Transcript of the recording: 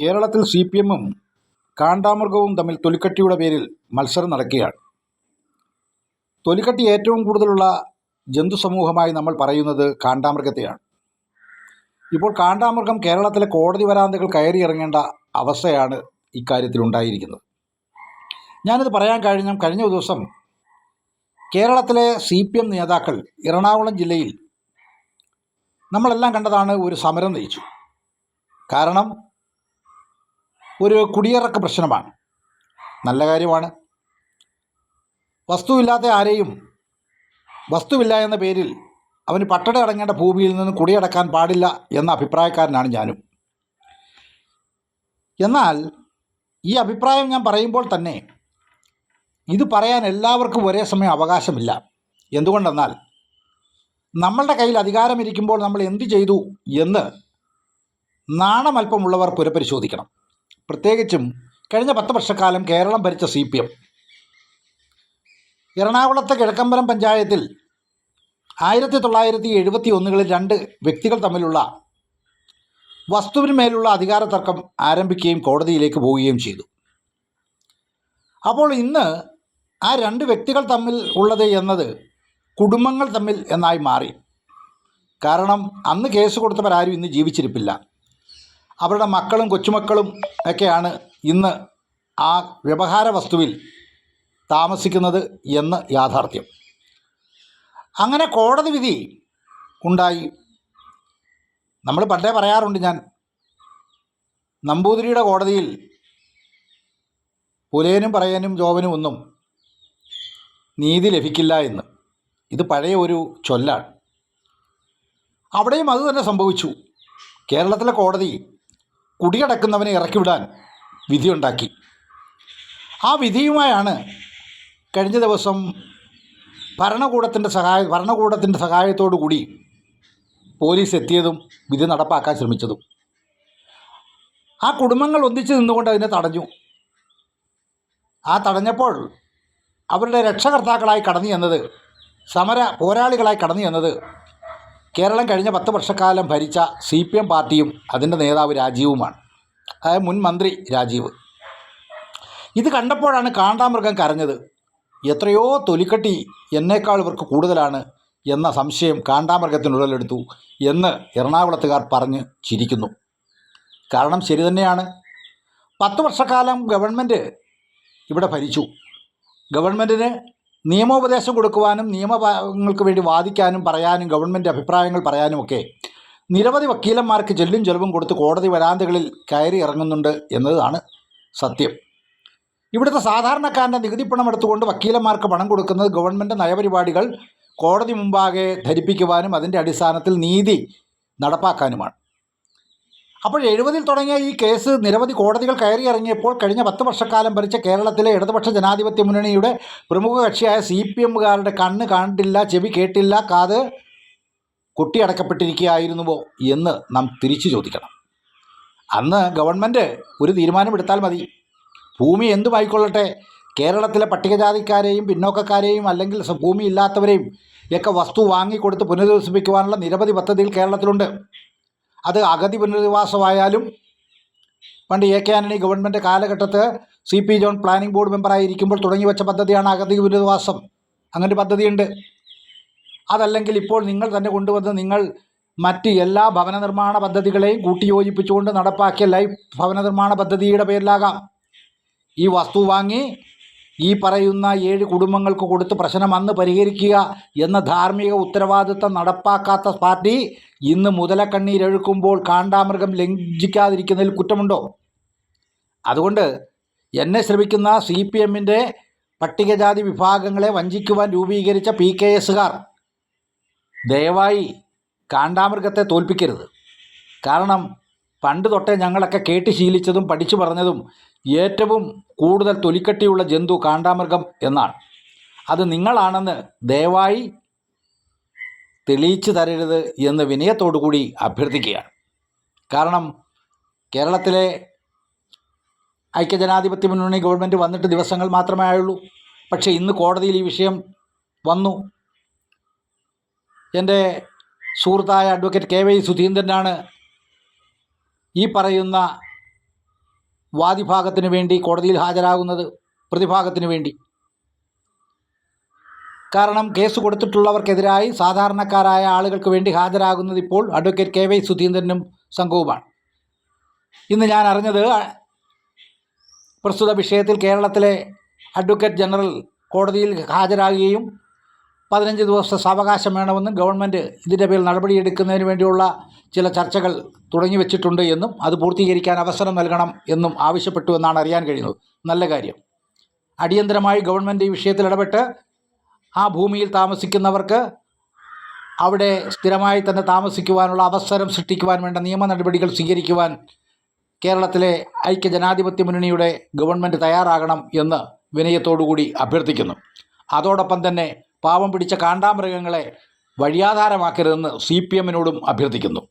കേരളത്തിൽ CPM-ഉം കാണ്ടാമൃഗവും തമ്മിൽ തൊലിക്കട്ടിയുടെ പേരിൽ മത്സരം നടക്കുകയാണ്. തൊലിക്കട്ടി ഏറ്റവും കൂടുതലുള്ള ജന്തുസമൂഹമായി നമ്മൾ പറയുന്നത് കാണ്ടാമൃഗത്തെയാണ്. ഇപ്പോൾ കാണ്ടാമൃഗം കേരളത്തിലെ കോടതി വരാന്തകൾ കയറിയിറങ്ങേണ്ട അവസ്ഥയാണ് ഇക്കാര്യത്തിലുണ്ടായിരിക്കുന്നത്. ഞാനിത് പറയാൻ കഴിഞ്ഞ ദിവസം കേരളത്തിലെ CPM നേതാക്കൾ എറണാകുളം ജില്ലയിൽ നമ്മളെല്ലാം കണ്ടതാണ്, ഒരു സമരം നയിച്ചു. കാരണം ഒരു കുടിയിറക്ക പ്രശ്നമാണ്. നല്ല കാര്യമാണ്. വസ്തുവില്ലാത്ത ആരെയും വസ്തുവില്ല എന്ന പേരിൽ അവന് പട്ടട അടങ്ങേണ്ട ഭൂമിയിൽ നിന്ന് കുടിയടക്കാൻ പാടില്ല എന്ന അഭിപ്രായക്കാരനാണ് ഞാനും. എന്നാൽ ഈ അഭിപ്രായം ഞാൻ പറയുമ്പോൾ തന്നെ ഇത് പറയാൻ എല്ലാവർക്കും ഒരേ സമയം അവകാശമില്ല. എന്തുകൊണ്ടെന്നാൽ നമ്മളുടെ കയ്യിൽ അധികാരമിരിക്കുമ്പോൾ നമ്മൾ എന്തു ചെയ്തു എന്ന് നാണമൽപ്പമുള്ളവർ പുനഃപരിശോധിക്കണം. പ്രത്യേകിച്ചും കഴിഞ്ഞ 10 വർഷക്കാലം കേരളം ഭരിച്ച CPM എറണാകുളത്തെ കിഴക്കമ്പലം പഞ്ചായത്തിൽ 1971 2 വ്യക്തികൾ തമ്മിലുള്ള വസ്തുവിന്മേലുള്ള അധികാര തർക്കം ആരംഭിക്കുകയും കോടതിയിലേക്ക് പോവുകയും ചെയ്തു. അപ്പോൾ ഇന്ന് ആ 2 വ്യക്തികൾ തമ്മിൽ ഉള്ളത് എന്നത് കുടുംബങ്ങൾ തമ്മിൽ എന്നായി മാറി. കാരണം അന്ന് കേസ് കൊടുത്തവരാരും ഇന്ന് ജീവിച്ചിരിപ്പില്ല. അവരുടെ മക്കളും കൊച്ചുമക്കളും ഒക്കെയാണ് ഇന്ന് ആ വ്യവഹാര വസ്തുവിൽ താമസിക്കുന്നത് എന്ന് യാഥാർത്ഥ്യം. അങ്ങനെ കോടതി വിധി ഉണ്ടായി. നമ്മൾ പണ്ടേ പറയാറുണ്ട്, ഞാൻ നമ്പൂതിരിയുടെ കോടതിയിൽ പുലയനും പറയനും ജോവനും ഒന്നും നീതി ലഭിക്കില്ല എന്ന്. ഇത് പഴയ ഒരു ചൊല്ലാണ്. അവിടെയും അത് തന്നെ സംഭവിച്ചു. കേരളത്തിലെ കോടതി കുടിയടക്കുന്നവനെ ഇറക്കിവിടാൻ വിധിയുണ്ടാക്കി. ആ വിധിയുമായാണ് കഴിഞ്ഞ ദിവസം ഭരണകൂടത്തിൻ്റെ സഹായത്തോടു കൂടി പോലീസ് എത്തിയതും വിധി നടപ്പാക്കാൻ ശ്രമിച്ചതും. ആ കുടുംബങ്ങൾ ഒന്നിച്ചു നിന്നുകൊണ്ട് അതിനെ തടഞ്ഞു. ആ തടഞ്ഞപ്പോൾ അവരുടെ രക്ഷകർത്താക്കളായി കടന്നു ചെന്നത്, സമര പോരാളികളായി കടന്നു ചെന്നത് കേരളം കഴിഞ്ഞ 10 വർഷക്കാലം ഭരിച്ച CPM പാർട്ടിയും അതിൻ്റെ നേതാവ് രാജീവുമാണ്. അതായത് മുൻ മന്ത്രി രാജീവ്. ഇത് കണ്ടപ്പോഴാണ് കാണ്ടാമൃഗം കരഞ്ഞത്. എത്രയോ തൊലിക്കട്ടി എന്നേക്കാൾ ഇവർക്ക് കൂടുതലാണ് എന്ന സംശയം കാണ്ടാമൃഗത്തിനുടലെടുത്തു എന്ന് എറണാകുളത്തുകാർ പറഞ്ഞ് ചിരിക്കുന്നു. കാരണം ശരി തന്നെയാണ്. 10 വർഷക്കാലം ഗവൺമെൻറ് ഇവിടെ ഭരിച്ചു. ഗവൺമെൻറ്റിന് നിയമോപദേശം കൊടുക്കുവാനും നിയമങ്ങൾക്ക് വേണ്ടി വാദിക്കാനും പറയാനും ഗവൺമെൻറ് അഭിപ്രായങ്ങൾ പറയാനുമൊക്കെ നിരവധി വക്കീലന്മാർക്ക് ചെല്ലും ചെലവും കൊടുത്ത് കോടതി വരാന്തകളിൽ കയറി ഇറങ്ങുന്നുണ്ട് എന്നതാണ് സത്യം. ഇവിടുത്തെ സാധാരണക്കാരൻ്റെ നികുതി പണം എടുത്തുകൊണ്ട് വക്കീലന്മാർക്ക് പണം കൊടുക്കുന്നത് ഗവൺമെൻറ് നയപരിപാടികൾ കോടതി മുമ്പാകെ ധരിപ്പിക്കുവാനും അതിൻ്റെ അടിസ്ഥാനത്തിൽ നീതി നടപ്പാക്കാനുമാണ്. അപ്പോൾ 70-ൽ തുടങ്ങിയ ഈ കേസ് നിരവധി കോടതികൾ കയറി ഇറങ്ങിയപ്പോൾ കഴിഞ്ഞ 10 വർഷക്കാലം ഭരിച്ച കേരളത്തിലെ ഇടതുപക്ഷ ജനാധിപത്യ മുന്നണിയുടെ പ്രമുഖ കക്ഷിയായ CPM-കാരുടെ കണ്ണ് കണ്ടില്ല, ചെവി കേട്ടില്ല, കാത് കൊട്ടിയടക്കപ്പെട്ടിരിക്കുകയായിരുന്നുവോ എന്ന് നാം തിരിച്ചു ചോദിക്കണം. അന്ന് ഗവൺമെൻറ് ഒരു തീരുമാനമെടുത്താൽ മതി. ഭൂമി എന്തുമായിക്കൊള്ളട്ടെ, കേരളത്തിലെ പട്ടികജാതിക്കാരെയും പിന്നോക്കക്കാരെയും അല്ലെങ്കിൽ ഭൂമി ഇല്ലാത്തവരെയും ഒക്കെ വസ്തു വാങ്ങിക്കൊടുത്ത് പുനരധിവസിപ്പിക്കുവാനുള്ള നിരവധി പദ്ധതികൾ കേരളത്തിലുണ്ട്. അത് അഗതി പുനരധിവാസമായാലും, പണ്ട് AK ആന്റണി ഗവൺമെൻറ് കാലഘട്ടത്ത് CP ജോൺ പ്ലാനിംഗ് ബോർഡ് മെമ്പറായിരിക്കുമ്പോൾ തുടങ്ങി വെച്ച പദ്ധതിയാണ് അഗതി പുനരധിവാസം. അങ്ങനെ പദ്ധതിയുണ്ട്. അതല്ലെങ്കിൽ ഇപ്പോൾ നിങ്ങൾ തന്നെ കൊണ്ടുവന്ന് നിങ്ങൾ മറ്റ് എല്ലാ ഭവന നിർമ്മാണ പദ്ധതികളെയും കൂട്ടിയോജിപ്പിച്ചുകൊണ്ട് നടപ്പാക്കിയ ലൈഫ് ഭവന നിർമ്മാണ പദ്ധതിയുടെ പേരിലാകാം. ഈ വസ്തു വാങ്ങി ഈ പറയുന്ന 7 കുടുംബങ്ങൾക്ക് കൊടുത്ത് പ്രശ്നം അന്ന് പരിഹരിക്കുക എന്ന ധാർമ്മിക ഉത്തരവാദിത്തം നടപ്പാക്കാത്ത പാർട്ടി ഇന്ന് മുതലക്കണ്ണീരൊഴുക്കുമ്പോൾ കാണ്ടാമൃഗം ലംഘിക്കാതിരിക്കുന്നതിൽ കുറ്റമുണ്ടോ? അതുകൊണ്ട് എന്നെ ശ്രമിക്കുന്ന CPM-ൻ്റെ പട്ടികജാതി വിഭാഗങ്ങളെ വഞ്ചിക്കുവാൻ രൂപീകരിച്ച PKS-കാർ ദയവായി കാണ്ടാമൃഗത്തെ തോൽപ്പിക്കരുത്. കാരണം പണ്ട് തൊട്ടേ ഞങ്ങളൊക്കെ കേട്ട് ശീലിച്ചതും പഠിച്ചു പറഞ്ഞതും ഏറ്റവും കൂടുതൽ തൊലിക്കട്ടിയുള്ള ജന്തു കാണ്ടാമൃഗം എന്നാണ്. അത് നിങ്ങളാണെന്ന് ദയവായി തെളിയിച്ചു തരരുത് എന്ന് വിനയത്തോടു കൂടി അഭ്യർത്ഥിക്കുകയാണ്. കാരണം കേരളത്തിലെ ഐക്യജനാധിപത്യ മുന്നണി ഗവൺമെൻറ് വന്നിട്ട് ദിവസങ്ങൾ മാത്രമേ ആയുള്ളൂ. പക്ഷേ ഇന്ന് കോടതിയിൽ ഈ വിഷയം വന്നു. എൻ്റെ സുഹൃത്തായ അഡ്വക്കേറ്റ് KY സുധീന്ദ്രനാണ് ഈ പറയുന്ന വാദിഭാഗത്തിന് വേണ്ടി കോടതിയിൽ ഹാജരാകുന്നത് പ്രതിഭാഗത്തിന് വേണ്ടി. കാരണം കേസ് കൊടുത്തിട്ടുള്ളവർക്കെതിരായി സാധാരണക്കാരായ ആളുകൾക്ക് വേണ്ടി ഹാജരാകുന്നത് ഇപ്പോൾ അഡ്വക്കേറ്റ് കെ വൈ സുധീന്ദ്രനും സംഘവുമാണ്. ഇന്ന് ഞാൻ അറിഞ്ഞത് പ്രസ്തുത വിഷയത്തിൽ കേരളത്തിലെ അഡ്വക്കേറ്റ് ജനറൽ കോടതിയിൽ ഹാജരാകുകയും 15 ദിവസത്തെ സാവകാശം വേണമെന്നും ഗവൺമെൻറ് ഇതിൻ്റെ പേരിൽ നടപടിയെടുക്കുന്നതിന് വേണ്ടിയുള്ള ചില ചർച്ചകൾ തുടങ്ങി വെച്ചിട്ടുണ്ട് എന്നും അത് പൂർത്തീകരിക്കാൻ അവസരം നൽകണം എന്നും ആവശ്യപ്പെട്ടു എന്നാണ് അറിയാൻ കഴിയുന്നത്. നല്ല കാര്യം. അടിയന്തരമായി ഗവൺമെൻറ് ഈ വിഷയത്തിൽ ഇടപെട്ട് ആ ഭൂമിയിൽ താമസിക്കുന്നവർക്ക് അവിടെ സ്ഥിരമായി തന്നെ താമസിക്കുവാനുള്ള അവസരം സൃഷ്ടിക്കുവാൻ വേണ്ട നിയമ നടപടികൾ സ്വീകരിക്കുവാൻ കേരളത്തിലെ ഐക്യജനാധിപത്യ മുന്നണിയുടെ ഗവൺമെൻറ് തയ്യാറാകണം എന്ന് വിനയത്തോടുകൂടി അഭ്യർത്ഥിക്കുന്നു. അതോടൊപ്പം തന്നെ പാവം പിടിച്ച കാണ്ടാമൃഗങ്ങളെ വഴിയാധാരമാക്കരുതെന്ന് CPM-നോടും അഭ്യർത്ഥിക്കുന്നു.